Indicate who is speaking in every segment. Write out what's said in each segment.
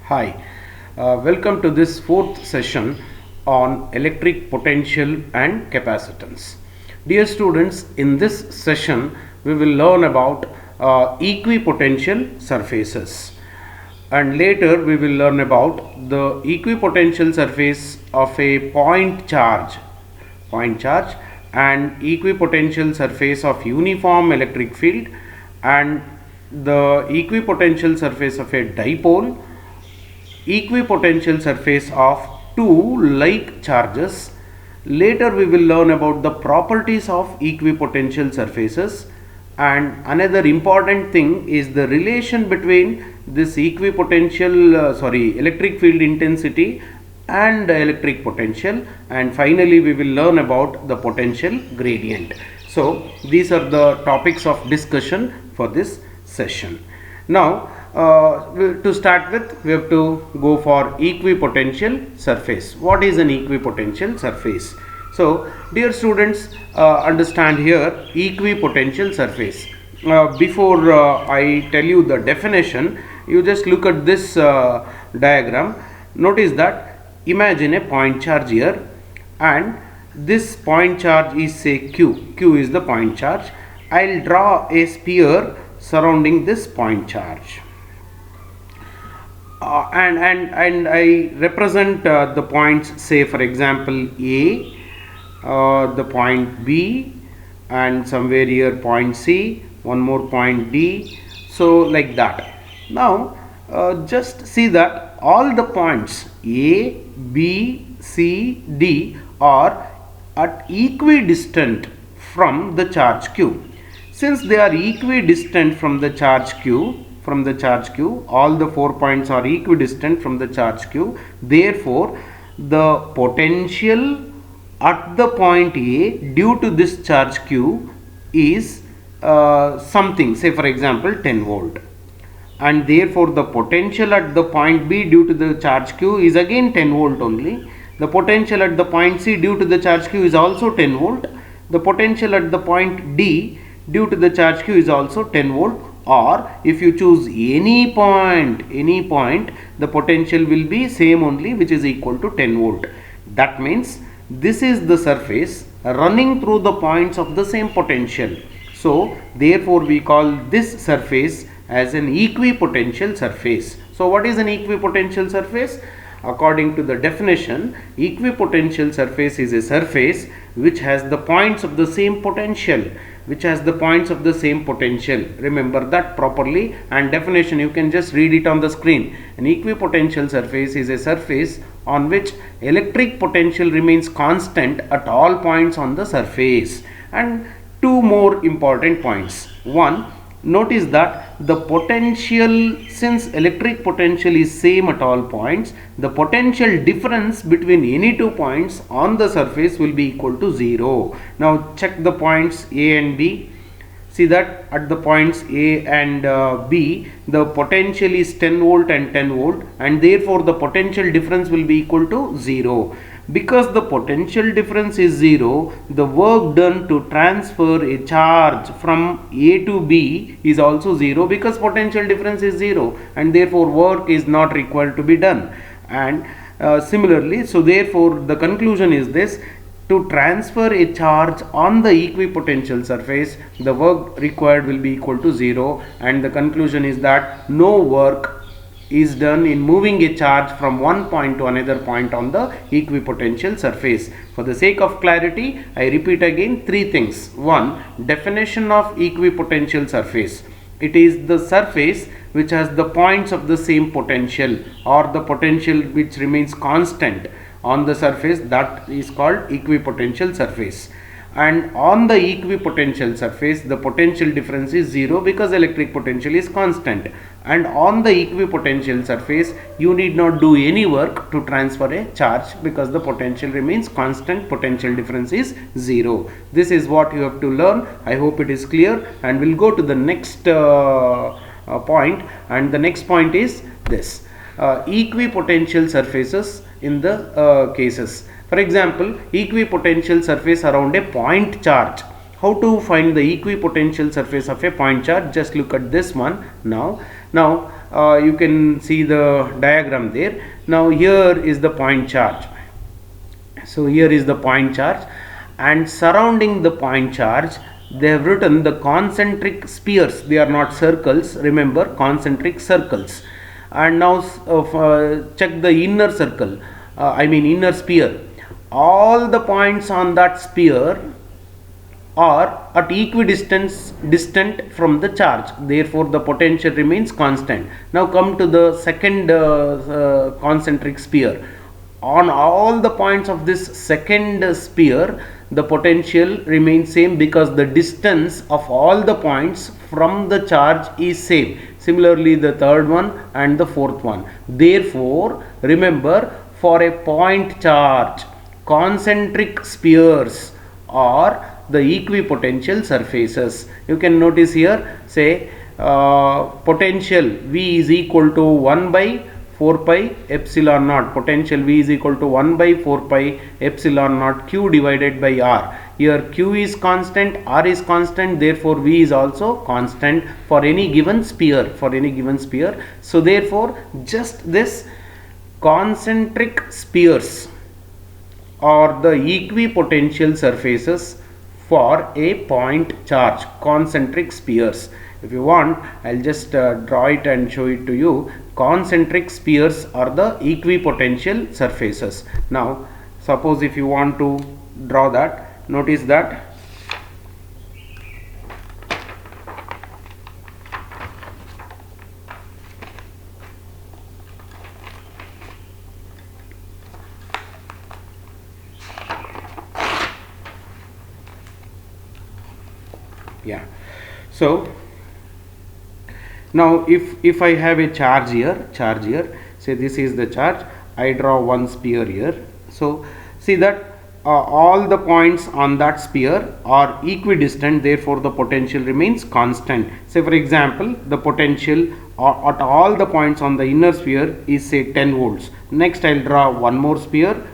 Speaker 1: Hi, welcome to this fourth session on electric potential and capacitance. Dear students, in this session we will learn about equipotential surfaces, and later we will learn about the equipotential surface of a point charge and equipotential surface of uniform electric field and the equipotential surface of a dipole, equipotential surface of two like charges. Later we will learn about the properties of equipotential surfaces, and another important thing is the relation between this electric field intensity and electric potential, and finally we will learn about the potential gradient. So these are the topics of discussion for this session. Now to start with, we have to go for equipotential surface. What is an equipotential surface? So dear students, understand here equipotential surface. Before I tell you the definition, you just look at this diagram. Notice that, imagine a point charge here, and this point charge is say Q is the point charge. I'll draw a sphere surrounding this point charge. And I represent the points, say for example A, the point B, and somewhere here point C, one more point D, so like that. Now just see that all the points A, B, C, D are at equidistant from the charge Q. Since they are equidistant from the charge Q, all the 4 points are equidistant from the charge Q. Therefore, the potential at the point A due to this charge Q is something, say for example 10 volt, and therefore the potential at the point B due to the charge Q is again 10 volt only. The potential at the point C due to the charge Q is also 10 volt. The potential at the point D due to the charge Q is also 10 volt. Or if you choose any point, the potential will be same only, which is equal to 10 volt. That means this is the surface running through the points of the same potential. So therefore we call this surface as an equipotential surface. So what is an equipotential surface? According to the definition, equipotential surface is a surface which has the points of the same potential. Remember that properly, and definition you can just read it on the screen. An equipotential surface is a surface on which electric potential remains constant at all points on the surface. And two more important points. One, notice that the potential, since electric potential is same at all points, the potential difference between any 2 points on the surface will be equal to 0. Now check the points A and B. See that at the points A and B, the potential is 10 volt and 10 volt, and therefore the potential difference will be equal to 0. Because the potential difference is 0, the work done to transfer a charge from A to B is also 0, because potential difference is 0, and therefore work is not required to be done. And similarly, so therefore the conclusion is this: to transfer a charge on the equipotential surface, the work required will be equal to 0, and the conclusion is that no work is done in moving a charge from one point to another point on the equipotential surface. For the sake of clarity, I repeat again 3 things. 1. Definition of equipotential surface. It is the surface which has the points of the same potential, or the potential which remains constant on the surface, that is called equipotential surface. And on the equipotential surface, the potential difference is 0, because electric potential is constant. And on the equipotential surface, you need not do any work to transfer a charge, because the potential remains constant, potential difference is 0. This is what you have to learn. I hope it is clear, and we'll go to the next point, and the next point is this: equipotential surfaces in the cases. For example, equipotential surface around a point charge. How to find the equipotential surface of a point charge? Just look at this one now. you can see the diagram there. Now here is the point charge. So here is the point charge, and surrounding the point charge they have written the concentric spheres. They are not circles, remember, concentric circles. And now check the inner circle, inner sphere. All the points on that sphere are at equidistance distant from the charge, therefore the potential remains constant. Now come to the second concentric sphere. On all the points of this second sphere the potential remains same, because the distance of all the points from the charge is same. Similarly the third one and the fourth one. Therefore remember, for a point charge, concentric spheres are the equipotential surfaces. You can notice here, say potential V is equal to 1 by 4 pi epsilon naught. Potential V is equal to 1 by 4 pi epsilon naught Q divided by R. Here Q is constant, R is constant, therefore V is also constant for any given sphere. So therefore just this concentric spheres are the equipotential surfaces for a point charge, concentric spheres. If you want, I'll just draw it and show it to you. Concentric spheres are the equipotential surfaces. Now suppose if you want to draw that, notice that so now if I have a charge here, say this is the charge, I draw one sphere here. So see that all the points on that sphere are equidistant, therefore the potential remains constant. Say for example, the potential at all the points on the inner sphere is say 10 volts. Next I'll draw one more sphere.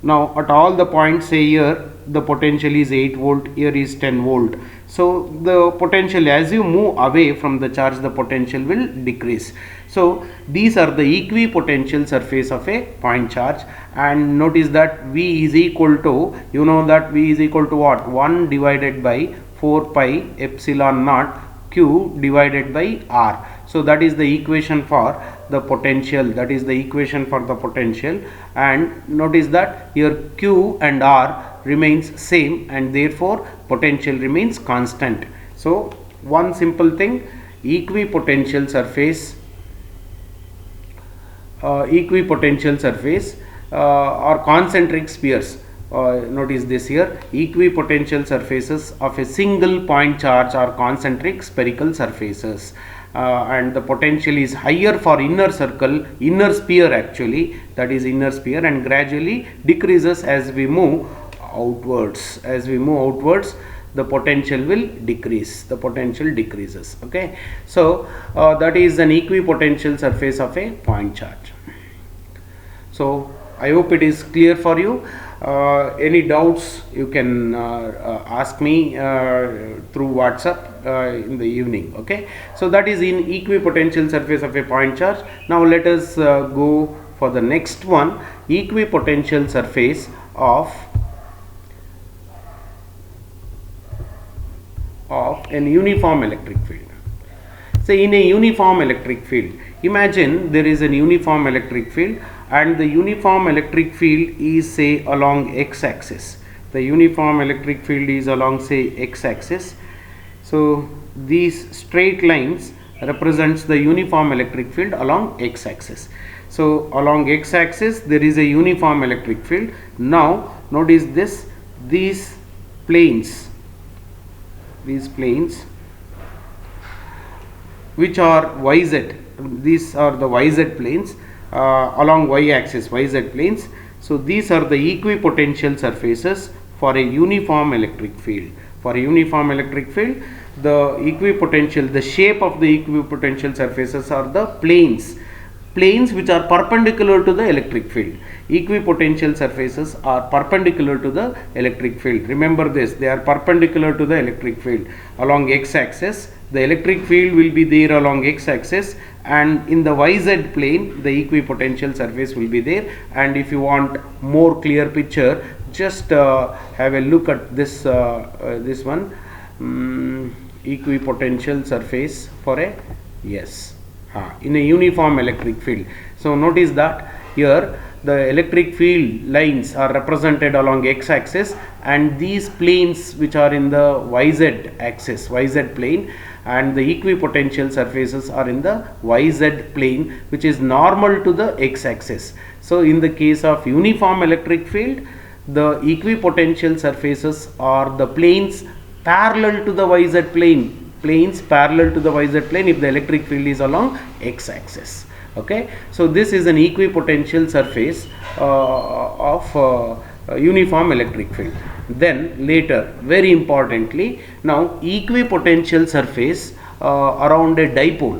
Speaker 1: Now at all the points, say here the potential is 8 volt, here is 10 volt. So the potential, as you move away from the charge, the potential will decrease. So these are the equipotential surface of a point charge. And notice that V is equal to, you know that V is equal to what? 1 divided by 4 pi epsilon naught Q divided by R. So that is the equation for the potential, and notice that here Q and R remains same, and therefore potential remains constant. So one simple thing, equipotential surface or concentric spheres. Notice this here, equipotential surfaces of a single point charge are concentric spherical surfaces. And the potential is higher for inner sphere actually, that is inner sphere, and gradually decreases as we move outwards. The potential will decrease, decreases. Okay, so that is an equipotential surface of a point charge. So I hope it is clear for you. Any doubts you can ask me through WhatsApp in the evening. Okay, so that is in equipotential surface of a point charge. Now let us go for the next one, equipotential surface of an uniform electric field. Say in a uniform electric field, imagine there is an uniform electric field, and the uniform electric field is say along x-axis. The uniform electric field is along say x-axis. So these straight lines represents the uniform electric field along x-axis. So along x-axis there is a uniform electric field. Now notice this, these planes which are YZ, these are the YZ planes along y-axis, YZ planes. So these are the equipotential surfaces for a uniform electric field. For a uniform electric field, the shape of the equipotential surfaces are the planes which are perpendicular to the electric field. Equipotential surfaces are perpendicular to the electric field. Remember this, they are perpendicular to the electric field along x-axis. the electric field will be there along x-axis, and in the yz plane the equipotential surface will be there. And if you want more clear picture, just have a look at this this one, equipotential surface for a in a uniform electric field. So notice that here the electric field lines are represented along x-axis, and these planes which are in the yz axis, yz plane, and the equipotential surfaces are in the yz plane, which is normal to the x-axis. So in the case of uniform electric field, the equipotential surfaces are the planes parallel to the yz plane, planes parallel to the yz plane if the electric field is along x-axis. Okay, so this is an equipotential surface of uniform electric field. Then later, very importantly, now equipotential surface around a dipole,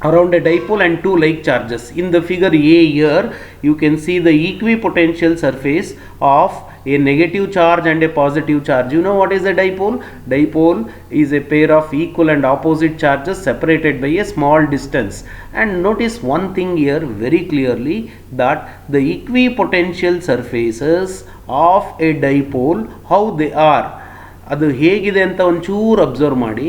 Speaker 1: and two like charges. In the figure A here, you can see the equipotential surface of a negative charge and a positive charge. You know what is a dipole? Dipole is a pair of equal and opposite charges separated by a small distance. And notice one thing here very clearly, that the equipotential surfaces of a dipole, how they are, ಅದು ಹೇಗಿದೆ ಅಂತ ಒಂಚೂರು observe ಮಾಡಿ.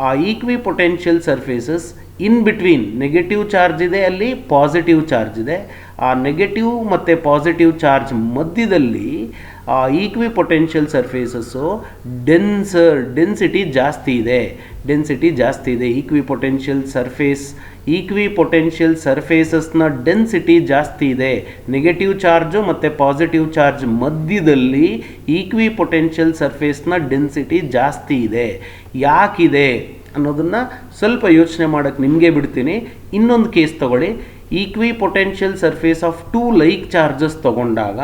Speaker 1: ಆ equipotential surfaces in between negative charge ಇದೆ, ಅಲ್ಲಿ positive charge ಇದೆ. ಆ ನೆಗೆಟಿವ್ ಮತ್ತು ಪಾಸಿಟಿವ್ ಚಾರ್ಜ್ ಮಧ್ಯದಲ್ಲಿ ಆ ಈಕ್ವಿಪೊಟೆನ್ಷಿಯಲ್ ಸರ್ಫೇಸಸ್ಸು ಡೆನ್ಸಿಟಿ ಜಾಸ್ತಿ ಇದೆ. ಈಕ್ವಿಪೊಟೆನ್ಷಿಯಲ್ ಸರ್ಫೇಸಸ್ನ ಡೆನ್ಸಿಟಿ ಜಾಸ್ತಿ ಇದೆ. ನೆಗೆಟಿವ್ ಚಾರ್ಜು ಮತ್ತು ಪಾಸಿಟಿವ್ ಚಾರ್ಜ್ ಮಧ್ಯದಲ್ಲಿ ಈಕ್ವಿಪೊಟೆನ್ಷಿಯಲ್ ಸರ್ಫೇಸ್ನ ಡೆನ್ಸಿಟಿ ಜಾಸ್ತಿ ಇದೆ. ಯಾಕಿದೆ ಅನ್ನೋದನ್ನು ಸ್ವಲ್ಪ ಯೋಚನೆ ಮಾಡೋಕ್ಕೆ ನಿಮಗೆ ಬಿಡ್ತೀನಿ. ಇನ್ನೊಂದು ಕೇಸ್ ತಗೊಳ್ಳಿ. Equipotential surface of two like charges ತಗೊಂಡಾಗ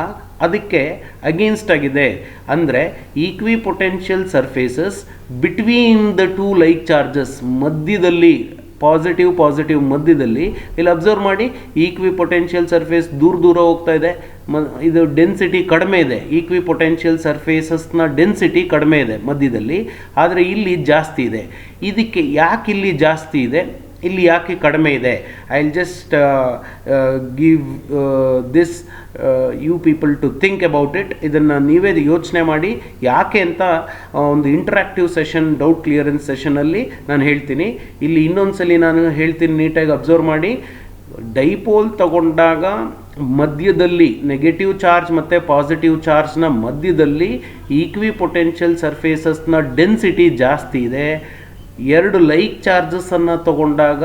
Speaker 1: ಅದಕ್ಕೆ ಅಗೇನ್ಸ್ಟ್ ಆಗಿದೆ. ಅಂದರೆ equipotential surfaces between the two like charges ಮಧ್ಯದಲ್ಲಿ, ಪಾಸಿಟಿವ್ ಮಧ್ಯದಲ್ಲಿ, ಇಲ್ಲಿ ಅಬ್ಸರ್ವ್ ಮಾಡಿ, ಈಕ್ವಿಪೊಟೆನ್ಷಿಯಲ್ ಸರ್ಫೇಸ್ ದೂರ ಹೋಗ್ತಾ ಇದೆ. ಇದು ಡೆನ್ಸಿಟಿ ಕಡಿಮೆ ಇದೆ, ಈಕ್ವಿಪೊಟೆನ್ಷಿಯಲ್ ಸರ್ಫೇಸಸ್ನ ಡೆನ್ಸಿಟಿ ಕಡಿಮೆ ಇದೆ ಮಧ್ಯದಲ್ಲಿ, ಆದರೆ ಇಲ್ಲಿ ಜಾಸ್ತಿ ಇದೆ. ಇದಕ್ಕೆ ಯಾಕೆ ಇಲ್ಲಿ ಜಾಸ್ತಿ ಇದೆ, ಇಲ್ಲಿ ಯಾಕೆ ಕಡಿಮೆ ಇದೆ? I will just give this you people to think about it. ಇದನ್ನು ನೀವೇ ಯೋಚನೆ ಮಾಡಿ ಯಾಕೆ ಅಂತ ಒಂದು ಇಂಟ್ರಾಕ್ಟಿವ್ ಸೆಷನ್, ಡೌಟ್ ಕ್ಲಿಯರೆನ್ಸ್ ಸೆಷನಲ್ಲಿ ನಾನು ಹೇಳ್ತೀನಿ. ಇಲ್ಲಿ ಇನ್ನೊಂದ್ಸಲಿ ನಾನು ಹೇಳ್ತೀನಿ, ನೀಟಾಗಿ ಅಬ್ಸರ್ವ್ ಮಾಡಿ. ಡೈಪೋಲ್ ತಗೊಂಡಾಗ ಮಧ್ಯದಲ್ಲಿ ನೆಗೆಟಿವ್ ಚಾರ್ಜ್ ಮತ್ತು ಪಾಸಿಟಿವ್ ಚಾರ್ಜ್ನ ಮಧ್ಯದಲ್ಲಿ ಈಕ್ವಿಪೊಟೆನ್ಷಿಯಲ್ ಸರ್ಫೇಸಸ್ನ ಡೆನ್ಸಿಟಿ ಜಾಸ್ತಿ ಇದೆ. ಎರಡು ಲೈಕ್ ಚಾರ್ಜಸನ್ನು ತಗೊಂಡಾಗ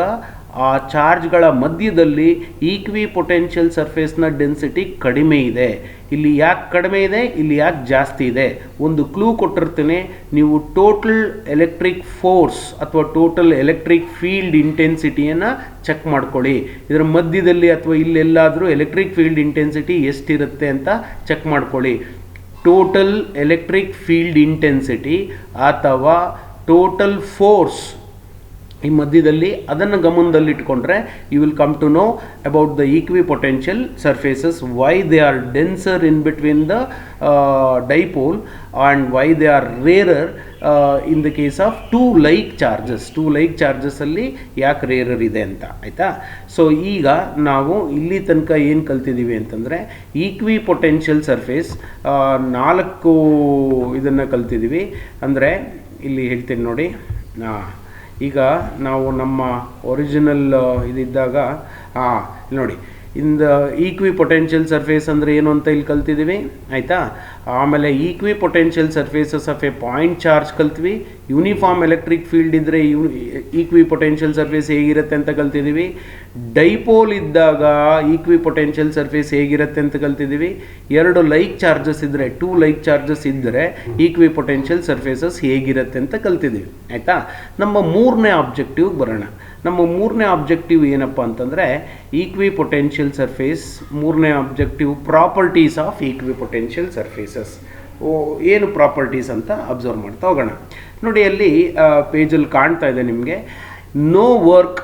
Speaker 1: ಆ ಚಾರ್ಜ್ಗಳ ಮಧ್ಯದಲ್ಲಿ ಈಕ್ವಿಪೊಟೆನ್ಷಿಯಲ್ ಸರ್ಫೇಸ್ನ ಡೆನ್ಸಿಟಿ ಕಡಿಮೆ ಇದೆ. ಇಲ್ಲಿ ಯಾಕೆ ಕಡಿಮೆ ಇದೆ, ಇಲ್ಲಿ ಯಾಕೆ ಜಾಸ್ತಿ ಇದೆ? ಒಂದು ಕ್ಲೂ ಕೊಟ್ಟಿರ್ತೀನಿ. ನೀವು ಟೋಟಲ್ ಎಲೆಕ್ಟ್ರಿಕ್ ಫೋರ್ಸ್ ಅಥವಾ ಟೋಟಲ್ ಎಲೆಕ್ಟ್ರಿಕ್ ಫೀಲ್ಡ್ ಇಂಟೆನ್ಸಿಟಿಯನ್ನು ಚೆಕ್ ಮಾಡ್ಕೊಳ್ಳಿ. ಇದರ ಮಧ್ಯದಲ್ಲಿ ಅಥವಾ ಇಲ್ಲೆಲ್ಲಾದರೂ ಎಲೆಕ್ಟ್ರಿಕ್ ಫೀಲ್ಡ್ ಇಂಟೆನ್ಸಿಟಿ ಎಷ್ಟಿರುತ್ತೆ ಅಂತ ಚೆಕ್ ಮಾಡ್ಕೊಳ್ಳಿ. ಟೋಟಲ್ ಎಲೆಕ್ಟ್ರಿಕ್ ಫೀಲ್ಡ್ ಇಂಟೆನ್ಸಿಟಿ ಅಥವಾ ಟೋಟಲ್ ಫೋರ್ಸ್ ಈ ಮಧ್ಯದಲ್ಲಿ, ಅದನ್ನು ಗಮನದಲ್ಲಿಟ್ಕೊಂಡ್ರೆ you will come to know about the equipotential surfaces, why they are denser in between the dipole and why they are rarer in the case of two like ಚಾರ್ಜಸ್ಸಲ್ಲಿ ಯಾಕೆ rarer ಇದೆ ಅಂತ. ಆಯಿತಾ? So ಈಗ ನಾವು ಇಲ್ಲಿ ತನಕ ಏನು ಕಲ್ತಿದ್ದೀವಿ ಅಂತಂದರೆ, ಈಕ್ವಿಪೊಟೆನ್ಷಿಯಲ್ ಸರ್ಫೇಸ್ 4 ಇದನ್ನು ಕಲ್ತಿದ್ದೀವಿ. ಅಂದರೆ ಇಲ್ಲಿ ಹೇಳ್ತೀನಿ ನೋಡಿ. ಈಗ ನಾವು ನಮ್ಮ ಒರಿಜಿನಲ್ ಇದಿದ್ದಾಗ ನೋಡಿ, ಇನ್ ದ ಈಕ್ವಿಪೊಟೆನ್ಷಿಯಲ್ ಸರ್ಫೇಸ್ ಅಂದರೆ ಏನು ಅಂತ ಇಲ್ಲಿ ಕಲ್ತಿದ್ದೀವಿ. ಆಯಿತಾ? ಆಮೇಲೆ equipotential surfaces of a point charge ಕಲ್ತ್ವಿ. ಯೂನಿಫಾರ್ಮ್ ಎಲೆಕ್ಟ್ರಿಕ್ ಫೀಲ್ಡ್ ಇದ್ದರೆ ಈಕ್ವಿಪೊಟೆನ್ಷಿಯಲ್ ಸರ್ಫೇಸ್ ಹೇಗಿರುತ್ತೆ ಅಂತ ಕಲ್ತಿದ್ದೀವಿ. ಡೈಪೋಲ್ ಇದ್ದಾಗ ಈಕ್ವಿಪೊಟೆನ್ಷಿಯಲ್ ಸರ್ಫೇಸ್ ಹೇಗಿರುತ್ತೆ ಅಂತ ಕಲ್ತಿದ್ದೀವಿ. ಎರಡು ಲೈಕ್ ಚಾರ್ಜಸ್ ಇದ್ದರೆ, ಟೂ ಲೈಕ್ ಚಾರ್ಜಸ್ ಇದ್ದರೆ ಈಕ್ವಿಪೊಟೆನ್ಷಿಯಲ್ ಸರ್ಫೇಸಸ್ ಹೇಗಿರುತ್ತೆ ಅಂತ ಕಲ್ತಿದ್ದೀವಿ. ಆಯಿತಾ? ನಮ್ಮ 3ನೇ ಆಬ್ಜೆಕ್ಟಿವ್ಗೆ ಬರೋಣ. ನಮ್ಮ 3ನೇ ಆಬ್ಜೆಕ್ಟಿವ್ ಏನಪ್ಪ ಅಂತಂದರೆ, ಈಕ್ವಿಪೊಟೆನ್ಷಿಯಲ್ ಸರ್ಫೇಸ್. 3ನೇ objective properties of equipotential surfaces. ಏನು ಪ್ರಾಪರ್ಟೀಸ್ ಅಂತ ಅಬ್ಸರ್ವ್ ಮಾಡ್ತಾ ಹೋಗೋಣ. ನೋಡಿ, ಅಲ್ಲಿ ಪೇಜಲ್ಲಿ ಕಾಣ್ತಾ ಇದೆ ನಿಮಗೆ, no work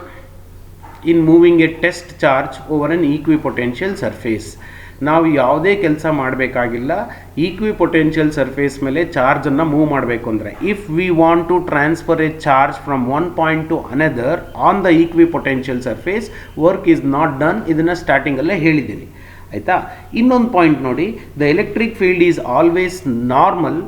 Speaker 1: in moving a test charge over an equipotential surface. ನಾವು ಯಾವುದೇ ಕೆಲಸ ಮಾಡಬೇಕಾಗಿಲ್ಲ ಈಕ್ವಿ ಪೊಟೆನ್ಷಿಯಲ್ ಸರ್ಫೇಸ್ ಮೇಲೆ ಚಾರ್ಜನ್ನು ಮೂವ್ ಮಾಡಬೇಕು ಅಂದರೆ. If we want to transfer a charge from one point to another on the equipotential surface, work is not done. ಇದನ್ನು ಸ್ಟಾರ್ಟಿಂಗಲ್ಲೇ ಹೇಳಿದ್ದೀನಿ ಆಯಿತಾ. ಇನ್ನೊಂದು ಪಾಯಿಂಟ್ ನೋಡಿ, the electric field is always normal,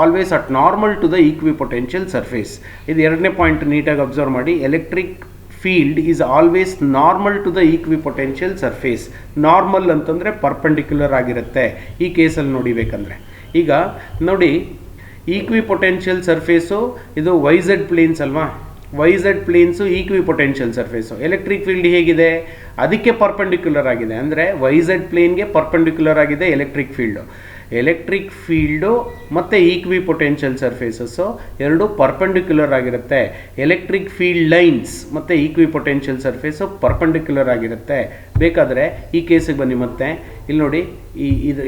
Speaker 1: always at normal to the equipotential surface. ಇದು ಎರಡನೇ point ನೀಟಾಗಿ observe ಮಾಡಿ. Electric field is always normal to the equipotential surface. Normal ಅಂತಂದರೆ ಪರ್ಪೆಂಡಿಕ್ಯುಲರ್ ಆಗಿರುತ್ತೆ ಈ ಕೇಸಲ್ಲಿ ನೋಡಿಬೇಕಂದ್ರೆ. ಈಗ ನೋಡಿ, ಈಕ್ವಿ ಪೊಟೆನ್ಷಿಯಲ್ ಸರ್ಫೇಸು ಇದು ವೈ ಝೆಡ್ ಪ್ಲೇನ್ಸ್ ಅಲ್ವಾ, y z planes equipotential surface. Electric field ಹೇಗಿದೆ, ಅದಕ್ಕೆ ಪರ್ಪೆಂಡಿಕ್ಯುಲರ್ ಆಗಿದೆ, ಅಂದರೆ ವೈ ಝೆಡ್ ಪ್ಲೇನ್ಗೆ ಪರ್ಪೆಂಡಿಕ್ಯುಲರ್ ಆಗಿದೆ ಎಲೆಕ್ಟ್ರಿಕ್ ಫೀಲ್ಡು. ಎಲೆಕ್ಟ್ರಿಕ್ ಫೀಲ್ಡು ಮತ್ತು ಈಕ್ವಿ ಪೊಟೆನ್ಷಿಯಲ್ ಸರ್ಫೇಸಸ್ಸು ಎರಡು ಪರ್ಪೆಂಡಿಕ್ಯುಲರ್ ಆಗಿರುತ್ತೆ. ಎಲೆಕ್ಟ್ರಿಕ್ ಫೀಲ್ಡ್ ಲೈನ್ಸ್ ಮತ್ತು ಈಕ್ವಿ ಪೊಟೆನ್ಷಿಯಲ್ ಸರ್ಫೇಸು ಪರ್ಪೆಂಡಿಕ್ಯುಲರ್ ಆಗಿರುತ್ತೆ. ಬೇಕಾದರೆ ಈ ಕೇಸಿಗೆ ಬನ್ನಿ, ಮತ್ತೆ ಇಲ್ಲಿ ನೋಡಿ,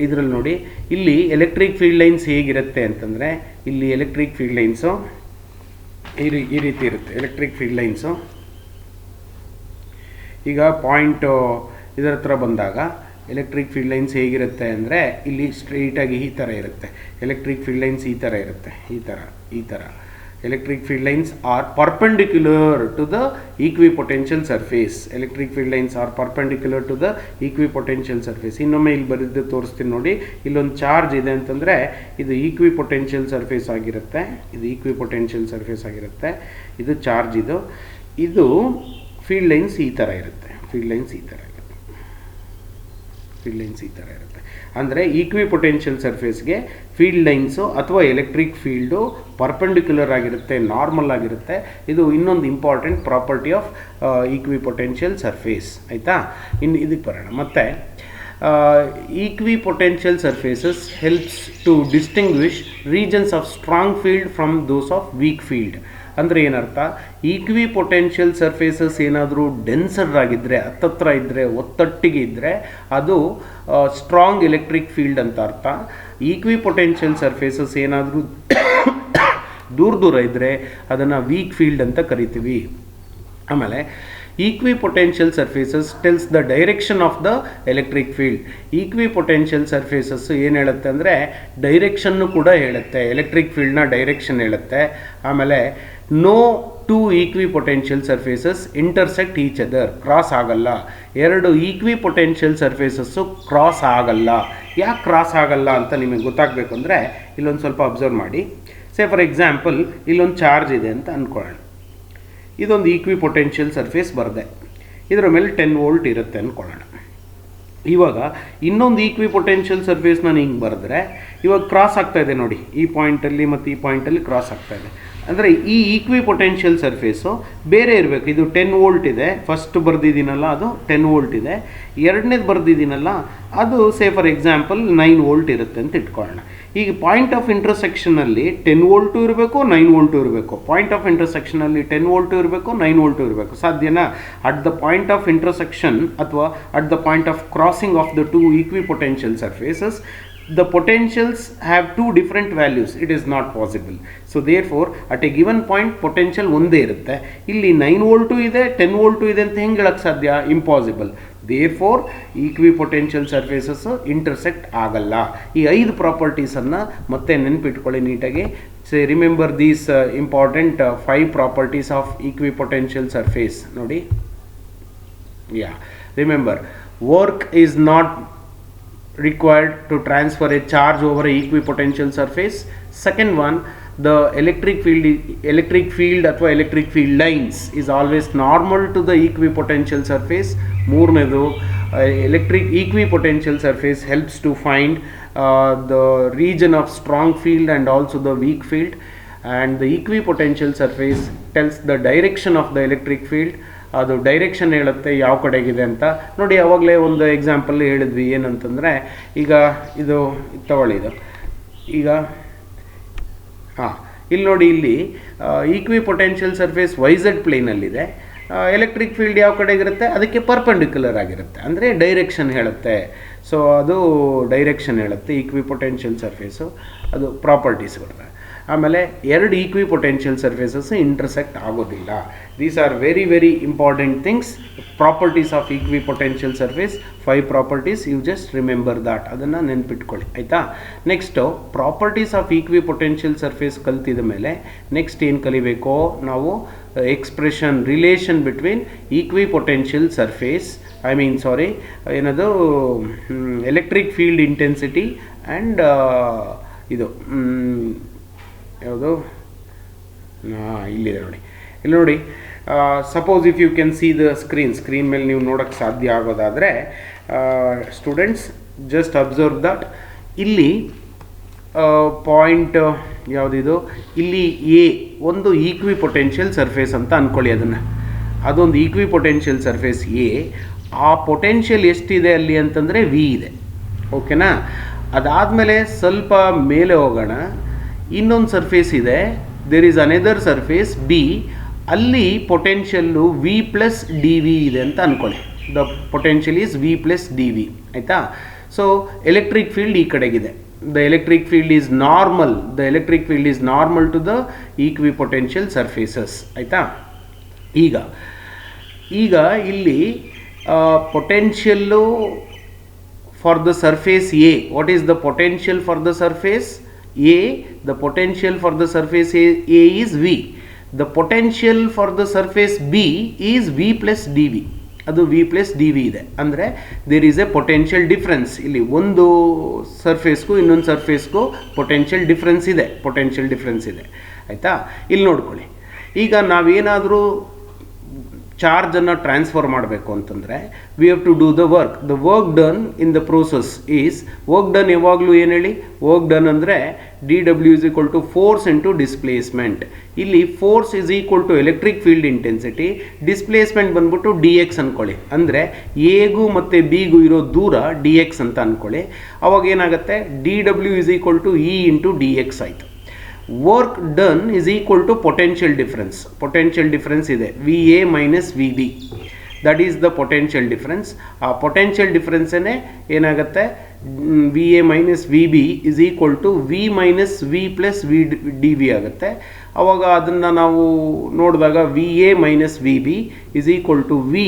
Speaker 1: ಇದರಲ್ಲಿ ನೋಡಿ, ಇಲ್ಲಿ ಎಲೆಕ್ಟ್ರಿಕ್ ಫೀಲ್ಡ್ ಲೈನ್ಸ್ ಹೇಗಿರುತ್ತೆ ಅಂತಂದರೆ, ಇಲ್ಲಿ ಎಲೆಕ್ಟ್ರಿಕ್ ಫೀಲ್ಡ್ ಲೈನ್ಸು ಈ ರೀತಿ ಇರುತ್ತೆ. ಎಲೆಕ್ಟ್ರಿಕ್ ಫೀಲ್ಡ್ ಲೈನ್ಸು ಈಗ ಪಾಯಿಂಟು ಇದರ ಹತ್ರ ಬಂದಾಗ ಎಲೆಕ್ಟ್ರಿಕ್ ಫೀಲ್ಡ್ ಲೈನ್ಸ್ ಹೇಗಿರುತ್ತೆ ಅಂದರೆ, ಇಲ್ಲಿ ಸ್ಟ್ರೈಟಾಗಿ ಈ ಥರ ಇರುತ್ತೆ. ಎಲೆಕ್ಟ್ರಿಕ್ ಫೀಲ್ಡ್ ಲೈನ್ಸ್ ಈ ಥರ ಇರುತ್ತೆ, ಈ ಥರ. Electric field lines are perpendicular to the equipotential surface. Electric field lines are perpendicular to the equipotential surface. ಇನ್ನೊಮ್ಮೆ ಇಲ್ಲಿ ಬರೆದು ತೋರಿಸ್ತೀನಿ ನೋಡಿ. ಇಲ್ಲೊಂದು ಚಾರ್ಜ್ ಇದೆ ಅಂತಂದರೆ ಇದು ಈಕ್ವಿ ಪೊಟೆನ್ಷಿಯಲ್ ಸರ್ಫೇಸ್ ಆಗಿರುತ್ತೆ, ಇದು ಈಕ್ವಿ ಪೊಟೆನ್ಷಿಯಲ್ ಸರ್ಫೇಸ್ ಆಗಿರುತ್ತೆ, ಇದು ಚಾರ್ಜ್, ಇದು ಫೀಲ್ಡ್ ಲೈನ್ಸ್ ಈ ಥರ ಇರುತ್ತೆ. ಫೀಲ್ಡ್ ಲೈನ್ಸ್ ಈ ಥರ ಇರುತ್ತೆ. ಅಂದರೆ ಈಕ್ವಿ ಪೊಟೆನ್ಷಿಯಲ್ ಸರ್ಫೇಸ್ಗೆ ಫೀಲ್ಡ್ ಲೈನ್ಸು ಅಥವಾ ಎಲೆಕ್ಟ್ರಿಕ್ ಫೀಲ್ಡು ಪರ್ಪೆಂಡಿಕ್ಯುಲರ್ ಆಗಿರುತ್ತೆ, ನಾರ್ಮಲ್ ಆಗಿರುತ್ತೆ. ಇದು ಇನ್ನೊಂದು important property of equipotential surface ಆಯಿತಾ. ಇನ್ನು ಇದಕ್ಕೆ ಬರೋಣ. ಮತ್ತು equipotential surfaces helps to distinguish regions of strong field from those of weak field. ಅಂದರೆ ಏನರ್ಥ, ಈಕ್ವಿ ಪೊಟೆನ್ಷಿಯಲ್ ಸರ್ಫೇಸಸ್ ಏನಾದರೂ ಡೆನ್ಸರ್ ಆಗಿದ್ದರೆ, ಹತ್ತತ್ರ ಇದ್ದರೆ, ಒತ್ತಟ್ಟಿಗೆ ಇದ್ದರೆ ಅದು ಸ್ಟ್ರಾಂಗ್ ಎಲೆಕ್ಟ್ರಿಕ್ ಫೀಲ್ಡ್ ಅಂತ ಅರ್ಥ. ಈಕ್ವಿ ಪೊಟೆನ್ಷಿಯಲ್ ಸರ್ಫೇಸಸ್ ಏನಾದರೂ ದೂರ ಇದ್ದರೆ ಅದನ್ನು ವೀಕ್ ಫೀಲ್ಡ್ ಅಂತ ಕರಿತೀವಿ. ಆಮೇಲೆ equipotential surfaces tells the direction of the electric field. Equipotential surfaces ಏನು ಹೇಳುತ್ತೆ ಅಂದರೆ ಡೈರೆಕ್ಷನ್ನು ಕೂಡ ಹೇಳುತ್ತೆ, ಎಲೆಕ್ಟ್ರಿಕ್ ಫೀಲ್ಡ್ನ ಡೈರೆಕ್ಷನ್ ಹೇಳುತ್ತೆ. ಆಮೇಲೆ no two equipotential surfaces intersect each other, cross ಆಗಲ್ಲ. ಎರಡು ಈಕ್ವಿ ಪೊಟೆನ್ಷಿಯಲ್ ಸರ್ಫೇಸಸ್ಸು ಕ್ರಾಸ್ ಆಗಲ್ಲ. ಯಾಕೆ ಕ್ರಾಸ್ ಆಗಲ್ಲ ಅಂತ ನಿಮಗೆ ಗೊತ್ತಾಗಬೇಕು ಅಂದರೆ ಇಲ್ಲೊಂದು ಸ್ವಲ್ಪ ಅಬ್ಸರ್ವ್ ಮಾಡಿ. ಫಾರ್ ಎಕ್ಸಾಂಪಲ್ ಇಲ್ಲೊಂದು ಚಾರ್ಜ್ ಇದೆ ಅಂತ ಅಂದ್ಕೊಳ್ಳೋಣ. ಇದೊಂದು ಈಕ್ವಿ ಪೊಟೆನ್ಷಿಯಲ್ ಸರ್ಫೇಸ್ ಬರದೆ, ಇದರ ಮೇಲೆ 10 ವೋಲ್ಟ್ ಇರುತ್ತೆ ಅಂದ್ಕೊಳ್ಳೋಣ. ಇವಾಗ ಇನ್ನೊಂದು ಈಕ್ವಿ ಪೊಟೆನ್ಷಿಯಲ್ ಸರ್ಫೇಸ್ ನಾನು ಹಿಂಗೆ ಬರೆದ್ರೆ ಇವಾಗ ಕ್ರಾಸ್ ಆಗ್ತಾ ಇದೆ ನೋಡಿ, ಈ ಪಾಯಿಂಟಲ್ಲಿ ಮತ್ತು ಈ ಪಾಯಿಂಟಲ್ಲಿ ಕ್ರಾಸ್ ಆಗ್ತಾ ಇದೆ. ಅಂದರೆ ಈ ಈಕ್ವಿ ಪೊಟೆನ್ಷಿಯಲ್ ಸರ್ಫೇಸು ಬೇರೆ ಇರಬೇಕು. ಇದು 10 ವೋಲ್ಟ್ ಇದೆ, ಫಸ್ಟ್ ಬರೆದಿದ್ದೀನಲ್ಲ ಅದು 10 ವೋಲ್ಟ್ ಇದೆ, ಎರಡನೇದು ಬರೆದಿದ್ದೀನಲ್ಲ ಅದು ಫಾರ್ ಎಕ್ಸಾಂಪಲ್ 9 ವೋಲ್ಟ್ ಇರುತ್ತೆ ಅಂತ ಇಟ್ಕೊಳ್ಳೋಣ. ಈಗ ಪಾಯಿಂಟ್ ಆಫ್ ಇಂಟರ್ಸೆಕ್ಷನಲ್ಲಿ 10 ವೋಲ್ಟು ಇರಬೇಕು, 9 ವೋಲ್ಟು ಇರಬೇಕು. ಪಾಯಿಂಟ್ ಆಫ್ ಇಂಟರ್ಸೆಕ್ಷನಲ್ಲಿ 10 ವೋಲ್ಟು ಇರಬೇಕು, 9 ವೋಲ್ಟು ಇರಬೇಕು. ಸಾಧ್ಯನಾ? At the point of intersection ಅಥವಾ at the point of crossing of the two equipotential surfaces the potentials have two different values. It is not possible. So therefore at a given point potential ಒಂದೇ ಇರುತ್ತೆ. ಇಲ್ಲಿ 9 volt ಇದೆ, 10 volt ಇದೆ ಅಂತ ಹೆಂಗೆ ಹೇಳಕ್ಕೆ ಸಾಧ್ಯ? Impossible. therefore equipotential surfaces intersect ಆಗಲ್ಲ. ಈ 5 ಪ್ರಾಪರ್ಟೀಸನ್ನು ಮತ್ತೆ ನೆನಪಿಟ್ಕೊಳ್ಳಿ ನೀಟಾಗಿ. Remember these important 5 properties of equipotential surface. ನೋಡಿ, remember, work is not required to transfer a charge over a equipotential surface. Second one, the electric field ಅಥವಾ electric field lines is always normal to the equipotential surface. ಮೂರನೇದು, equipotential surface helps to find the region of strong field and also the weak field, and the equipotential surface tells the direction of the electric field. ಅದು direction ಹೇಳುತ್ತೆ ಯಾವ ಕಡೆಗಿದೆ ಅಂತ. ನೋಡಿ, ಆವಾಗಲೇ ಒಂದು example ಹೇಳಿದ್ವಿ ಏನಂತಂದರೆ, ಈಗ ಇದು ತಗೊಳ್ಳಿ, ಇದು ಈಗ ಇಲ್ಲಿ ನೋಡಿ, ಇಲ್ಲಿ equipotential surface Y Z ಪ್ಲೇನಲ್ಲಿದೆ. ಎಲೆಕ್ಟ್ರಿಕ್ ಫೀಲ್ಡ್ ಯಾವ ಕಡೆಗಿರುತ್ತೆ? ಅದಕ್ಕೆ ಪರ್ಪೆಂಡಿಕ್ಯುಲರ್ ಆಗಿರುತ್ತೆ, ಅಂದರೆ ಡೈರೆಕ್ಷನ್ ಹೇಳುತ್ತೆ. ಸೊ ಅದು ಡೈರೆಕ್ಷನ್ ಹೇಳುತ್ತೆ ಈಕ್ವಿ ಪೊಟೆನ್ಷಿಯಲ್ ಸರ್ಫೇಸು, ಅದು ಪ್ರಾಪರ್ಟೀಸ್ ಬರ್ತದೆ. ಆಮೇಲೆ ಎರಡು ಈಕ್ವಿ ಪೊಟೆನ್ಷಿಯಲ್ ಸರ್ಫೇಸಸ್ ಇಂಟರ್ಸೆಕ್ಟ್ ಆಗೋದಿಲ್ಲ. These are very very important things. Properties of equipotential surface 5 properties, you just remember that, ಅದನ್ನು ನೆನ್ಪಿಟ್ಕೊಳ್ಳಿ ಆಯಿತಾ. Next properties of equipotential surface ಕಲ್ತಿದ ಮೇಲೆ ನೆಕ್ಸ್ಟ್ ಏನು ಕಲಿಬೇಕು ನಾವು? Expression, relation between equipotential surface, ಏನದು ಎಲೆಕ್ಟ್ರಿಕ್ ಫೀಲ್ಡ್ ಇಂಟೆನ್ಸಿಟಿ ಆ್ಯಂಡ್ ಇದು ಯಾವುದು ಇಲ್ಲಿದೆ ನೋಡಿ, ಇಲ್ಲಿ ನೋಡಿ. Suppose if you can see the screen ಮೇಲೆ ನೀವು ನೋಡೋಕ್ಕೆ ಸಾಧ್ಯ ಆಗೋದಾದರೆ, ಸ್ಟೂಡೆಂಟ್ಸ್ ಜಸ್ಟ್ ಅಬ್ಸರ್ವ್ ದಟ್ ಇಲ್ಲಿ ಪಾಯಿಂಟ್ ಯಾವುದಿದು, ಇಲ್ಲಿ ಎ ಒಂದು ಈಕ್ವಿ ಪೊಟೆನ್ಷಿಯಲ್ ಸರ್ಫೇಸ್ ಅಂತ ಅಂದ್ಕೊಳ್ಳಿ. ಅದೊಂದು ಈಕ್ವಿ ಪೊಟೆನ್ಷಿಯಲ್ ಸರ್ಫೇಸ್ ಎ. ಆ ಪೊಟೆನ್ಷಿಯಲ್ ಎಷ್ಟಿದೆ ಅಲ್ಲಿ ಅಂತಂದರೆ ವಿ ಇದೆ, ಓಕೆನಾ. ಅದಾದಮೇಲೆ ಸ್ವಲ್ಪ ಮೇಲೆ ಹೋಗೋಣ, ಇನ್ನೊಂದು ಸರ್ಫೇಸ್ ಇದೆ, there is another surface B, ಅಲ್ಲಿ potential V plus D V ಇದೆ ಅಂತ ಅಂದ್ಕೊಳ್ಳಿ. The potential is V plus D V, ಆಯಿತಾ. ಸೊ ಎಲೆಕ್ಟ್ರಿಕ್ ಫೀಲ್ಡ್ ಈ ಕಡೆಗಿದೆ. the electric field is normal to the equipotential surfaces, ಆಯಿತಾ. ಈಗ ಇಲ್ಲಿ potential for the surface A, what is the potential for the surface A? The potential for the surface A is V. The potential for the surface B is V plus D V. ಅದು V plus D V ಇದೆ. ಅಂದರೆ there is a potential difference. ಇಲ್ಲಿ ಒಂದು ಸರ್ಫೇಸ್ಗೂ ಇನ್ನೊಂದು ಸರ್ಫೇಸ್ಗೂ potential difference ಇದೆ, ಆಯಿತಾ. ಇಲ್ಲಿ ನೋಡ್ಕೊಳ್ಳಿ, ಈಗ ನಾವೇನಾದರೂ ಚಾರ್ಜನ್ನು ಟ್ರಾನ್ಸ್ಫರ್ ಮಾಡಬೇಕು ಅಂತಂದರೆ we have to do the work done in the process is, work done ಯಾವಾಗಲೂ ಏನು ಹೇಳಿ? ವರ್ಕ್ ಡನ್ ಅಂದರೆ D W is equal to force into displacement. ಇಲ್ಲಿ force is equal to electric field intensity, displacement ಬಂದ್ಬಿಟ್ಟು D X ಅಂದ್ಕೊಳ್ಳಿ. ಅಂದರೆ ಎಗೂ ಮತ್ತು ಬಿಗೂ ಇರೋ ದೂರ ಡಿ ಎಕ್ಸ್ ಅಂತ ಅಂದ್ಕೊಳ್ಳಿ. ಅವಾಗ ಏನಾಗುತ್ತೆ? D W is equal to E into D X ಆಯಿತು. Work done is equal to potential difference ಇದೆ, V A minus V B, that is the potential difference. ಆ ಪೊಟೆನ್ಷಿಯಲ್ ಡಿಫ್ರೆನ್ಸೇ ಏನಾಗುತ್ತೆ? V A minus V B is equal to V minus V plus V D V ಆಗುತ್ತೆ. ಆವಾಗ ಅದನ್ನು ನಾವು ನೋಡಿದಾಗ V A minus V B is equal to V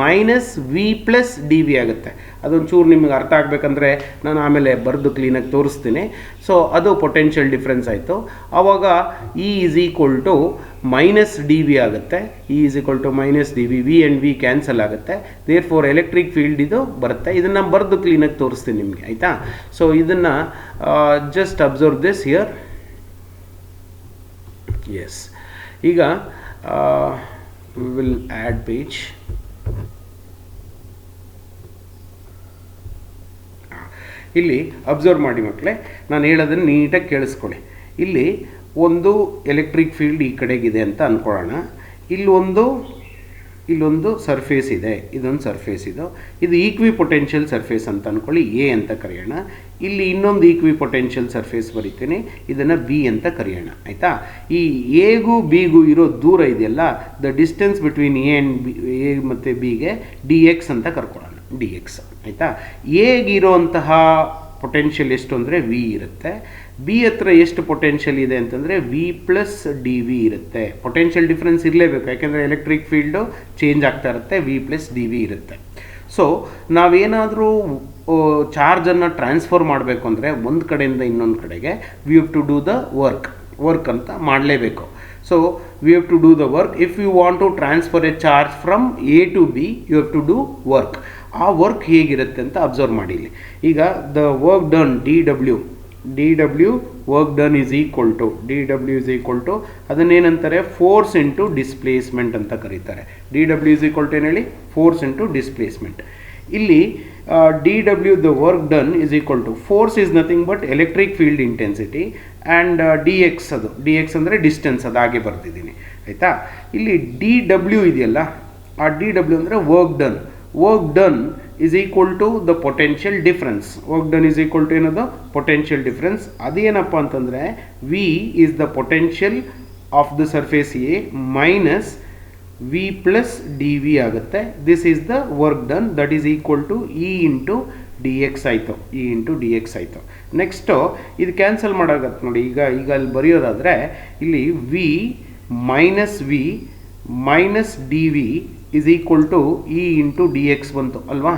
Speaker 1: minus V plus D V ಆಗುತ್ತೆ. ಅದೊಂಚೂರು ನಿಮಗೆ ಅರ್ಥ ಆಗಬೇಕಂದ್ರೆ ನಾನು ಆಮೇಲೆ ಬರೆದು ಕ್ಲೀನಾಗಿ ತೋರಿಸ್ತೀನಿ. ಸೊ ಅದು ಪೊಟೆನ್ಷಿಯಲ್ ಡಿಫ್ರೆನ್ಸ್ ಆಯಿತು. ಆವಾಗ E is equal to minus D V ಆಗುತ್ತೆ. E is equal to minus D V, V and V cancel ಆಗುತ್ತೆ. ದೇರ್ ಫಾರ್ ಎಲೆಕ್ಟ್ರಿಕ್ ಫೀಲ್ಡ್ ಇದು ಬರುತ್ತೆ. ಇದನ್ನು ಬರೆದು ಕ್ಲೀನಾಗಿ ತೋರಿಸ್ತೀನಿ ನಿಮಗೆ, ಆಯಿತಾ. ಸೊ ಇದನ್ನು just observe this here. Yes, ಈಗ we will add page. ಇಲ್ಲಿ ಅಬ್ಸರ್ವ್ ಮಾಡಿ ಮಕ್ಕಳೇ, ನಾನು ಹೇಳೋದನ್ನು ನೀಟಾಗಿ ಕೇಳಿಸ್ಕೊಳ್ಳಿ. ಇಲ್ಲಿ ಒಂದು ಎಲೆಕ್ಟ್ರಿಕ್ ಫೀಲ್ಡ್ ಈ ಕಡೆಗಿದೆ ಅಂತ ಅಂದ್ಕೊಳ್ಳೋಣ. ಇಲ್ಲೊಂದು ಸರ್ಫೇಸ್ ಇದೆ, ಇದೊಂದು ಸರ್ಫೇಸ್ ಇದು ಈಕ್ವಿ ಪೊಟೆನ್ಷಿಯಲ್ ಸರ್ಫೇಸ್ ಅಂತ ಅಂದ್ಕೊಳ್ಳಿ, ಎ ಅಂತ ಕರೆಯೋಣ. ಇಲ್ಲಿ ಇನ್ನೊಂದು ಈಕ್ವಿ ಪೊಟೆನ್ಷಿಯಲ್ ಸರ್ಫೇಸ್ ಬರೀತೀನಿ, ಇದನ್ನು ಬಿ ಅಂತ ಕರೆಯೋಣ, ಆಯಿತಾ. ಈ ಎಗೂ ಬಿಗೂ ಇರೋ ದೂರ ಇದೆಯಲ್ಲ, the distance between A and B, A ಮತ್ತು ಬಿಗೆ ಡಿ ಎಕ್ಸ್ ಅಂತ ಕರ್ಕೊಳ್ಳೋಣ, ಡಿ ಎಕ್ಸ್, ಆಯಿತಾ. ಎಗಿರೋಂತಹ ಪೊಟೆನ್ಷಿಯಲ್ ಎಷ್ಟು ಅಂದರೆ ವಿ ಇರುತ್ತೆ. ಬಿ ಹತ್ರ ಎಷ್ಟು ಪೊಟೆನ್ಷಿಯಲ್ ಇದೆ ಅಂತಂದರೆ ವಿ ಪ್ಲಸ್ ಡಿ ವಿ ಇರುತ್ತೆ. ಪೊಟೆನ್ಷಿಯಲ್ ಡಿಫ್ರೆನ್ಸ್ ಇರಲೇಬೇಕು, ಯಾಕೆಂದರೆ ಎಲೆಕ್ಟ್ರಿಕ್ ಫೀಲ್ಡು ಚೇಂಜ್ ಆಗ್ತಾ ಇರುತ್ತೆ, ವಿ ಪ್ಲಸ್ ಡಿ ವಿ ಇರುತ್ತೆ. ಸೊ ನಾವೇನಾದರೂ ಚಾರ್ಜನ್ನು ಟ್ರಾನ್ಸ್ಫರ್ ಮಾಡಬೇಕು ಅಂದರೆ ಒಂದು ಕಡೆಯಿಂದ ಇನ್ನೊಂದು ಕಡೆಗೆ we have to do the work ಅಂತ ಮಾಡಲೇಬೇಕು. So we have to do the work. If you want to transfer a charge from A to B, you have to do work. ಆ ವರ್ಕ್ ಹೇಗಿರುತ್ತೆ ಅಂತ ಅಬ್ಸರ್ವ್ ಮಾಡಿ. ಇಲ್ಲಿ ಈಗ the work done D W work done is equal to ಅದನ್ನೇನಂತಾರೆ? Force into displacement ಅಂತ ಕರೀತಾರೆ. D W is equal to ಏನು ಹೇಳಿ? Force into displacement. ಇಲ್ಲಿ D W the work done is equal to force is nothing but electric field intensity and D X, ಅದು D X ಅಂದರೆ distance, ಅದು ಹಾಗೆ ಬರ್ತಿದ್ದೀನಿ, ಆಯಿತಾ. ಇಲ್ಲಿ ಡಿ ಡಬ್ಲ್ಯೂ ಇದೆಯಲ್ಲ, ಆ ಡಿ ಡಬ್ಲ್ಯೂ ಅಂದರೆ work done is equal to the potential difference. Work done is equal to ಏನದು? potential difference. ಅದೇನಪ್ಪ ಅಂತಂದರೆ V is the potential of the surface A minus V plus dV ಆಗುತ್ತೆ. This is the work done, that is equal to E into D X ಆಯಿತು, E into D X ಆಯಿತು. Next ಇದು cancel ಮಾಡೋಗತ್ತೆ ನೋಡಿ. ಈಗ ಅಲ್ಲಿ ಬರೆಯೋದಾದರೆ ಇಲ್ಲಿ V minus D V is equal to E into D X ಬಂತು ಅಲ್ವಾ.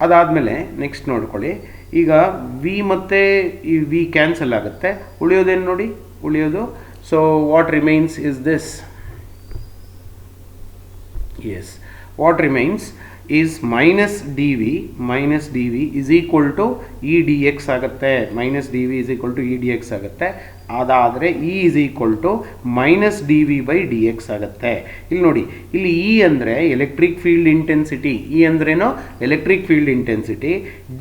Speaker 1: ಅದಾದಮೇಲೆ ನೆಕ್ಸ್ಟ್ ನೋಡ್ಕೊಳ್ಳಿ, ಈಗ ವಿ ಮತ್ತು ಈ ವಿ ಕ್ಯಾನ್ಸಲ್ ಆಗುತ್ತೆ, ಉಳಿಯೋದೇನು ನೋಡಿ, ಉಳಿಯೋದು so what remains is this, as what remains is minus D V is equal to E D X ಆಗುತ್ತೆ. Minus D V is equal to E D X ಆಗುತ್ತೆ. ಅದಾದರೆ E is equal to minus D V by D X ಆಗುತ್ತೆ. ಇಲ್ಲಿ ನೋಡಿ, ಇಲ್ಲಿ E ಅಂದರೆ electric field intensity, E ಅಂದ್ರೇನು electric field intensity,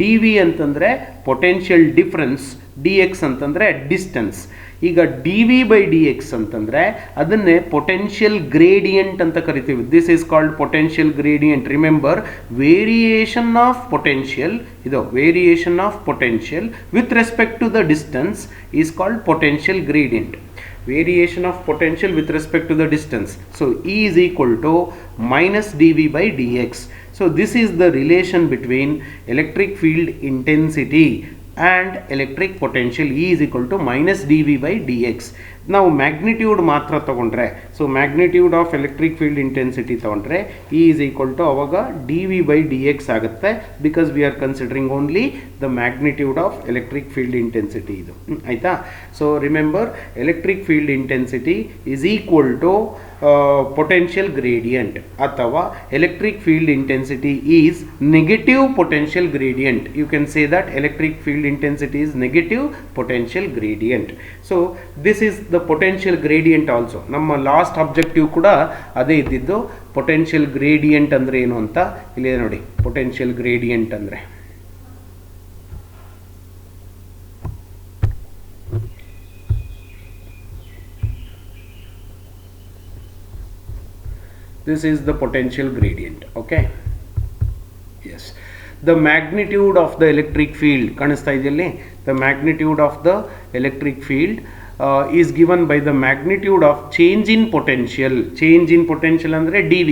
Speaker 1: D V ಅಂತಂದರೆ ಪೊಟೆನ್ಷಿಯಲ್ ಡಿಫ್ರೆನ್ಸ್, ಡಿ ಎಕ್ಸ್ ಅಂತಂದರೆ ಡಿಸ್ಟೆನ್ಸ್. ಈಗ D V by D X ಅಂತಂದರೆ ಅದನ್ನೇ ಪೊಟೆನ್ಷಿಯಲ್ ಗ್ರೇಡಿಯಂಟ್ ಅಂತ ಕರಿತೀವಿ. This is called potential gradient. Remember, variation of potential, ಇದು variation of potential with respect to the distance is called potential gradient. Variation of potential with respect to the distance. So E is equal to minus dV by dx. So this is the relation between electric field intensity and electric potential. E is equal to minus dV by dx. ನಾವು magnitude ಮಾತ್ರ ತಗೊಂಡ್ರೆ, so magnitude of electric field intensity ತಗೊಂಡ್ರೆ E is equal to ಅವಾಗ D V by D X ಆಗುತ್ತೆ, because we are considering only the magnitude of electric field intensity. ಇದು ಆಯಿತಾ. So remember, electric field intensity is equal to potential gradient, ಅಥವಾ electric field intensity is negative potential gradient. You can say that electric field intensity is negative potential gradient. So this is the potential gradient also. ನಮ್ಮ last objective ಕೂಡ ಅದೇ ಇದ್ದಿದ್ದು. Potential gradient ಅಂದರೆ ಏನು ಅಂತ ಇಲ್ಲಿ ನೋಡಿ. ಪೊಟೆನ್ಷಿಯಲ್ ಗ್ರೇಡಿಯಂಟ್ ಅಂದರೆ this is the potential gradient. Okay, yes, the magnitude of the electric field ಕಾಣಿಸ್ತಾ ಇದೆಯಲ್ಲಿ, the magnitude of the electric field is given by the magnitude of change in potential. Change in potential ಅಂದರೆ dV,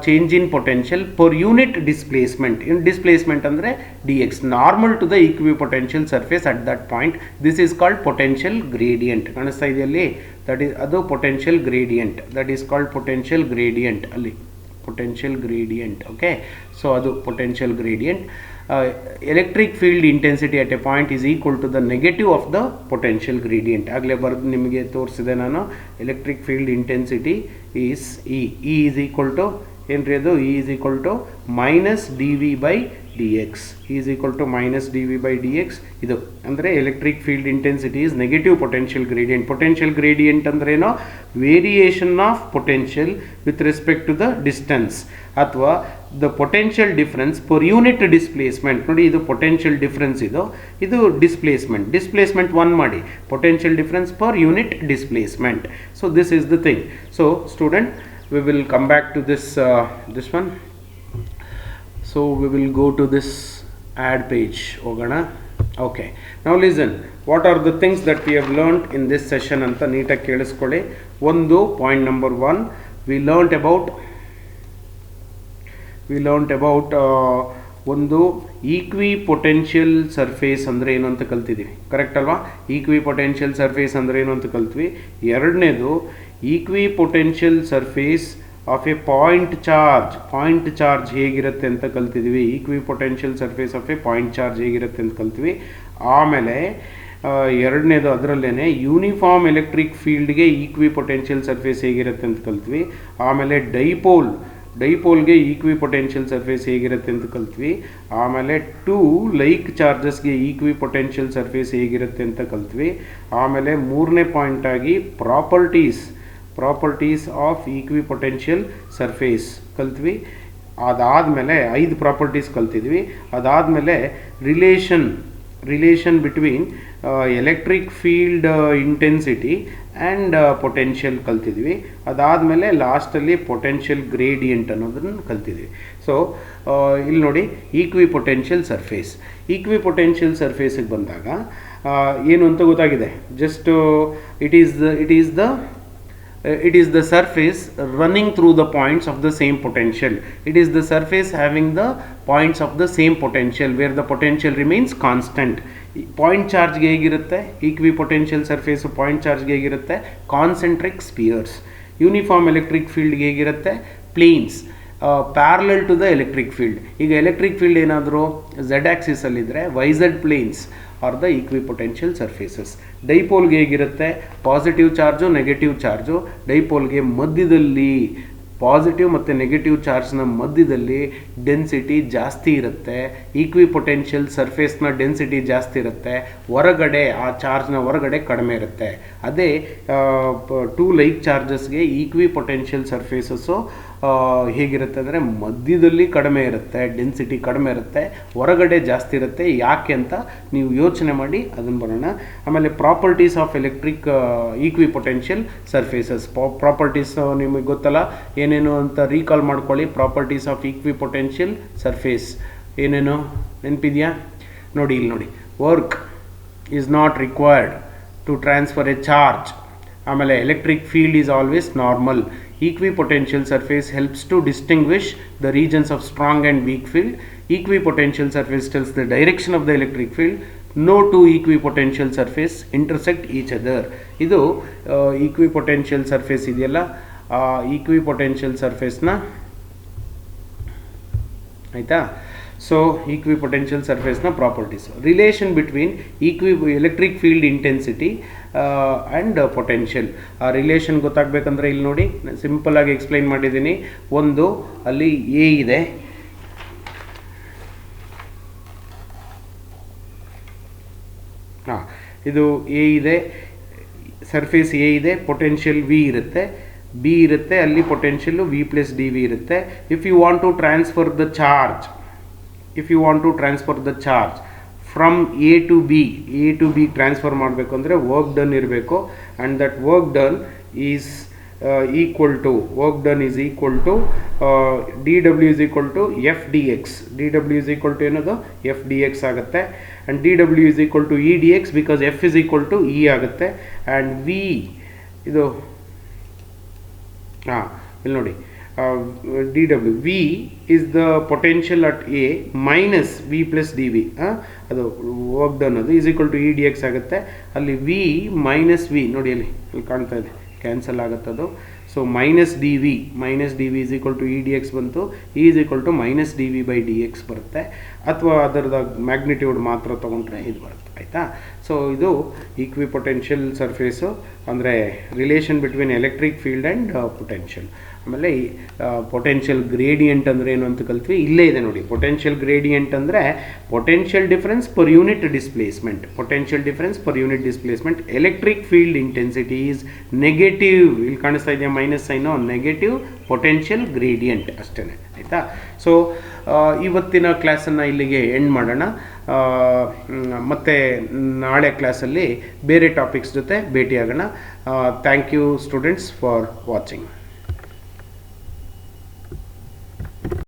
Speaker 1: change in potential per unit displacement. In displacement ಅಂದರೆ dx, normal to the equipotential surface at that point. This is called potential gradient. ಕಾಣಿಸ್ತಾ ಇದೆಯಲ್ಲಿ, that is ಅದು potential gradient, that is called potential gradient. ಅಲ್ಲಿ potential gradient. Okay, so ಅದು potential gradient. Electric field intensity at a point is equal to the negative of the potential gradient. ಆಗಲೇ ಬರೆದು ನಿಮಗೆ ತೋರಿಸಿದೆ ನಾನು. Electric field intensity is E is equal to ಏನ್ರಿ ಅದು, E is equal to minus D V by D X. Is equal to minus D V by D X. ಇದು ಅಂದರೆ electric field intensity is negative potential gradient. Potential gradient ಅಂದ್ರೇನೋ variation of potential with respect to the distance, ಅಥವಾ the potential difference per unit displacement. ನೋಡಿ, ಇದು potential difference, ಇದು displacement 1 ಮಾಡಿ, potential difference per unit displacement. So this is the thing. So student, we will come back to this one. So we will go to this add page. Ogana. Okay, now listen, what are the things that we have learned in this session anta neatagi keliskolli. One, point number 1, we learnt about ಒಂದು equipotential surface ಅಂದರೆ ಏನು ಅಂತ ಕಲ್ತಿದ್ದೀವಿ, correct ಅಲ್ವಾ? Equipotential surface ಅಂದರೆ ಏನು ಅಂತ ಕಲ್ತ್ವಿ. ಎರಡನೇದು, equipotential surface of a point charge ಹೇಗಿರುತ್ತೆ ಅಂತ ಕಲ್ತಿದ್ವಿ. Equipotential surface of a point charge ಹೇಗಿರುತ್ತೆ ಅಂತ ಕಲ್ತ್ವಿ. ಆಮೇಲೆ ಎರಡನೇದು, ಅದರಲ್ಲೇ ಯೂನಿಫಾರ್ಮ್ ಎಲೆಕ್ಟ್ರಿಕ್ ಫೀಲ್ಡ್ಗೆ ಈಕ್ವಿಪೊಟೆನ್ಷಿಯಲ್ ಸರ್ಫೇಸ್ ಹೇಗಿರುತ್ತೆ ಅಂತ ಕಲ್ತ್ವಿ. ಆಮೇಲೆ ಡೈಪೋಲ್ಗೆ ಈಕ್ವಿಪೊಟೆನ್ಷಿಯಲ್ ಸರ್ಫೇಸ್ ಹೇಗಿರುತ್ತೆ ಅಂತ ಕಲ್ತ್ವಿ. ಆಮೇಲೆ 2 ಲೈಕ್ ಚಾರ್ಜಸ್ಗೆ ಈಕ್ವಿಪೊಟೆನ್ಷಿಯಲ್ ಸರ್ಫೇಸ್ ಹೇಗಿರುತ್ತೆ ಅಂತ ಕಲ್ತ್ವಿ. ಆಮೇಲೆ ಮೂರನೇ ಪಾಯಿಂಟಾಗಿ ಪ್ರಾಪರ್ಟೀಸ್ ಆಫ್ ಈಕ್ವಿಪೊಟೆನ್ಷಿಯಲ್ ಸರ್ಫೇಸ್ ಕಲ್ತ್ವಿ. ಅದಾದಮೇಲೆ 5 ಪ್ರಾಪರ್ಟೀಸ್ ಕಲ್ತಿದ್ವಿ. ಅದಾದಮೇಲೆ relation between electric field intensity and potential ಕಲ್ತಿದ್ವಿ. ಅದಾದಮೇಲೆ ಲಾಸ್ಟಲ್ಲಿ ಪೊಟೆನ್ಷಿಯಲ್ ಗ್ರೇಡಿಯಂಟ್ ಅನ್ನೋದನ್ನು ಕಲ್ತಿದ್ವಿ. ಸೊ ಇಲ್ಲಿ ನೋಡಿ, ಈಕ್ವಿಪೊಟೆನ್ಷಿಯಲ್ ಸರ್ಫೇಸಿಗೆ ಬಂದಾಗ ಏನು ಅಂತ ಗೊತ್ತಾಗಿದೆ. Just it is the it is the surface running through the points of the same potential. It is the surface having the points of the same potential where the potential remains constant. Point ಚಾರ್ಜ್ಗೆ ಹೇಗಿರುತ್ತೆ, equipotential surface point ಚಾರ್ಜ್ಗೆ ಹೇಗಿರುತ್ತೆ, concentric spheres. Uniform electric ಫೀಲ್ಡ್ಗೆ ಹೇಗಿರುತ್ತೆ, planes parallel to the electric field. ಈಗ electric field ಏನಾದರೂ Z ಆಕ್ಸಿಸಲ್ಲಿದ್ದರೆ Y Z planes are the equipotential surfaces. ಡೈಪೋಲ್ಗೆ ಹೇಗಿರುತ್ತೆ, ಪಾಸಿಟಿವ್ ಚಾರ್ಜು ನೆಗೆಟಿವ್ ಚಾರ್ಜು. ಡೈಪೋಲ್ಗೆ ಮಧ್ಯದಲ್ಲಿ ಪಾಸಿಟಿವ್ ಮತ್ತು ನೆಗೆಟಿವ್ ಚಾರ್ಜ್ನ ಮಧ್ಯದಲ್ಲಿ ಡೆನ್ಸಿಟಿ ಜಾಸ್ತಿ ಇರುತ್ತೆ. ಈಕ್ವಿ ಪೊಟೆನ್ಷಿಯಲ್ ಸರ್ಫೇಸ್ನ ಡೆನ್ಸಿಟಿ ಜಾಸ್ತಿ ಇರುತ್ತೆ, ಹೊರಗಡೆ ಆ ಚಾರ್ಜ್ನ ಹೊರಗಡೆ ಕಡಿಮೆ ಇರುತ್ತೆ. ಅದೇ ಟೂ ಲೈಕ್ ಚಾರ್ಜಸ್ಗೆ ಈಕ್ವಿ ಪೊಟೆನ್ಷಿಯಲ್ ಸರ್ಫೇಸಸ್ಸು ಹೇಗಿರುತ್ತೆ ಅಂದರೆ ಮಧ್ಯದಲ್ಲಿ ಕಡಿಮೆ ಇರುತ್ತೆ, ಡೆನ್ಸಿಟಿ ಕಡಿಮೆ ಇರುತ್ತೆ, ಹೊರಗಡೆ ಜಾಸ್ತಿ ಇರುತ್ತೆ. ಯಾಕೆ ಅಂತ ನೀವು ಯೋಚನೆ ಮಾಡಿ ಅದನ್ನು ಬರೋಣ. ಆಮೇಲೆ properties of electric equipotential surfaces. Properties ನಿಮಗೆ ಗೊತ್ತಲ್ಲ ಏನೇನು ಅಂತ ರೀಕಾಲ್ ಮಾಡ್ಕೊಳ್ಳಿ. Properties of equipotential surface ಏನೇನು ನೆನಪಿದೆಯಾ? ನೋಡಿ ಇಲ್ಲಿ ನೋಡಿ, work is not required to transfer a charge. ಆಮೇಲೆ electric field is always normal. Equipotential surface helps to distinguish the regions of strong and weak field. Equipotential surface tells the direction of the electric field. No two equipotential surface intersect each other. ಇದು equipotential surface ಇದೆಯಲ್ಲ, equipotential surfaceನ ಆಯಿತಾ. So equipotential ಸರ್ಫೇಸ್ನ properties, relation between electric field intensity and potential. ಆ relation ಗೊತ್ತಾಗಬೇಕಂದ್ರೆ ಇಲ್ಲಿ ನೋಡಿ, ಸಿಂಪಲ್ಲಾಗಿ ಎಕ್ಸ್ಪ್ಲೈನ್ ಮಾಡಿದ್ದೀನಿ. ಒಂದು ಅಲ್ಲಿ ಎ ಇದೆ, ಇದು ಎ ಇದೆ, ಸರ್ಫೇಸ್ ಎ ಇದೆ, ಪೊಟೆನ್ಷಿಯಲ್ ವಿ ಇರುತ್ತೆ, ಬಿ ಇರುತ್ತೆ, ಅಲ್ಲಿ potential V plus D V ಇರುತ್ತೆ. If you want to transfer the charge, from A to B transfer ಮಾಡಬೇಕು ಅಂದರೆ ವರ್ಕ್ ಡನ್ ಇರಬೇಕು. And that work done is equal to D W is equal to F D X. D W is equal to ಏನದು, F D X ಆಗುತ್ತೆ. And D W is equal to E D X because F is equal to E ಆಗುತ್ತೆ. And V ಇದು ಇಲ್ಲಿ ನೋಡಿ, D W V is the potential at A minus V plus D V, ಅದು work done ಅದು is equal to E D X ಆಗುತ್ತೆ. ಅಲ್ಲಿ V minus V ನೋಡಿ, ಅಲ್ಲಿ ಕಾಣ್ತಾ ಇದೆ, ಕ್ಯಾನ್ಸಲ್ ಆಗುತ್ತೆ ಅದು. So minus D V is equal to E D X ಬಂತು, E is equal to minus D V by D X ಬರುತ್ತೆ. ಅಥವಾ ಅದರದ ಮ್ಯಾಗ್ನಿಟ್ಯೂಡ್ ಮಾತ್ರ ತೊಗೊಂಡ್ರೆ ಇದು ಬರುತ್ತೆ, ಆಯಿತಾ. ಸೊ ಇದು ಈಕ್ವಿಪೊಟೆನ್ಷಿಯಲ್ ಸರ್ಫೇಸು ಅಂದರೆ relation between electric field and potential. ಆಮೇಲೆ ಪೊಟೆನ್ಷಿಯಲ್ ಗ್ರೇಡಿಯಂಟ್ ಅಂದರೆ ಏನು ಅಂತ ಕಲ್ತ್ವಿ, ಇಲ್ಲೇ ಇದೆ ನೋಡಿ. ಪೊಟೆನ್ಷಿಯಲ್ ಗ್ರೇಡಿಯಂಟ್ ಅಂದರೆ potential difference per unit displacement. Electric field intensity is negative, ಇಲ್ಲಿ ಕಾಣಿಸ್ತಾ ಇದೆಯಾ minus sign, negative potential gradient ಅಷ್ಟೇ, ಆಯಿತಾ. ಸೊ ಇವತ್ತಿನ ಕ್ಲಾಸನ್ನು ಇಲ್ಲಿಗೆ ಎಂಡ್ ಮಾಡೋಣ. ಮತ್ತು ನಾಳೆ ಕ್ಲಾಸಲ್ಲಿ ಬೇರೆ ಟಾಪಿಕ್ಸ್ ಜೊತೆ ಭೇಟಿಯಾಗೋಣ. Thank you students for watching.